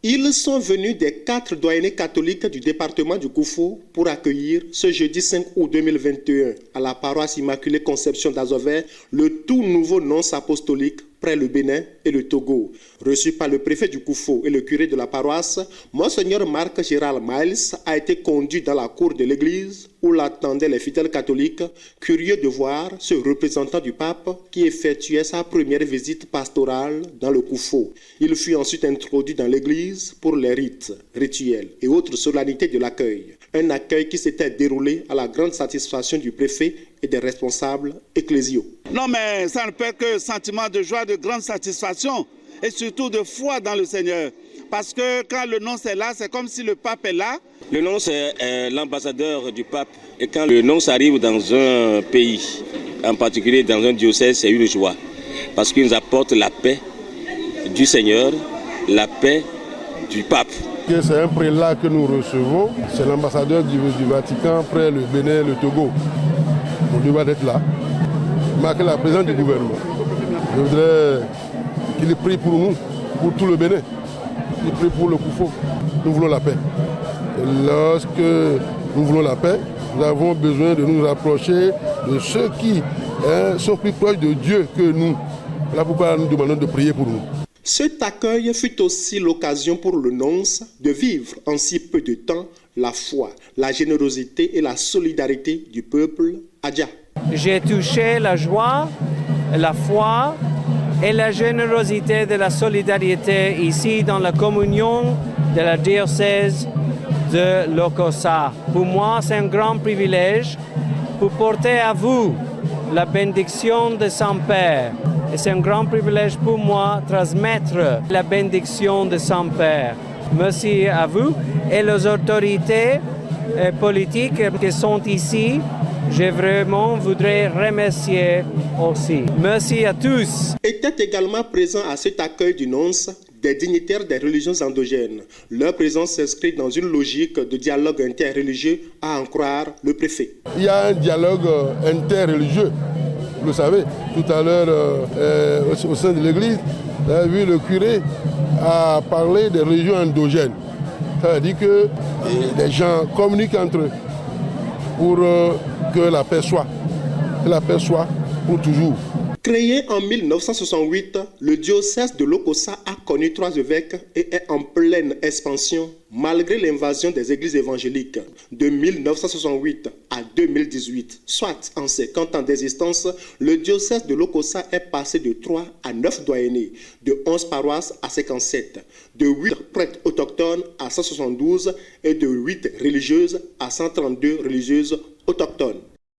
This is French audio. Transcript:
Ils sont venus des 4 doyennés catholiques du département du Koufou pour accueillir ce jeudi 5 août 2021 à la paroisse Immaculée Conception d'Azover le tout nouveau nonce apostolique près le Bénin et le Togo. Reçu par le préfet du Koufou et le curé de la paroisse, Monseigneur Marc Gérald Miles a été conduit dans la cour de l'église où l'attendaient les fidèles catholiques, curieux de voir ce représentant du pape qui effectuait sa première visite pastorale dans le Koufou. Il fut ensuite introduit dans l'église pour les rites, rituels et autres solennités de l'accueil. Un accueil qui s'était déroulé à la grande satisfaction du préfet et des responsables ecclésiaux. Non, mais ça ne peut que sentiment de joie, de grande satisfaction et surtout de foi dans le Seigneur. Parce que quand le nonce est là, c'est comme si le pape est là. Le nonce est l'ambassadeur du pape. Et quand le nonce arrive dans un pays, en particulier dans un diocèse, c'est une joie. Parce qu'il nous apporte la paix du Seigneur, la paix du pape. C'est un prélat que nous recevons, c'est l'ambassadeur du Vatican près le Bénin et le Togo. On doit être là, marquer la présence du gouvernement. Je voudrais qu'il prie pour nous, pour tout le Bénin. Il prie pour le Koufou. Nous voulons la paix. Et lorsque nous voulons la paix, nous avons besoin de nous rapprocher de ceux qui sont plus proches de Dieu que nous. Voilà pourquoi nous demandons de prier pour nous. Cet accueil fut aussi l'occasion pour le nonce de vivre en si peu de temps la foi, la générosité et la solidarité du peuple adja. J'ai touché la joie, la foi et la générosité de la solidarité ici dans la communion de la diocèse de Lokossa. Pour moi, c'est un grand privilège pour porter à vous la bénédiction de Saint-Père. Et c'est un grand privilège pour moi de transmettre la bénédiction de Saint-Père. Merci à vous et les autorités politiques qui sont ici. Je vraiment voudrais remercier aussi. Merci à tous. Étaient également présents à cet accueil du nonce des dignitaires des religions endogènes. Leur présence s'inscrit dans une logique de dialogue interreligieux, à en croire le préfet. Il y a un dialogue interreligieux. Vous le savez, tout à l'heure, au sein de l'église, vous avez vu le curé a parlé des religions endogènes. Ça veut dire que les gens communiquent entre eux pour que la paix soit. Que la paix soit pour toujours. Créé en 1968, le diocèse de Lokossa a connu 3 évêques et est en pleine expansion malgré l'invasion des églises évangéliques. De 1968 à 2018, soit en 50 ans d'existence, le diocèse de Lokossa est passé de 3 à 9 doyennés, de 11 paroisses à 57, de 8 prêtres autochtones à 172 et de 8 religieuses à 132 religieuses autochtones.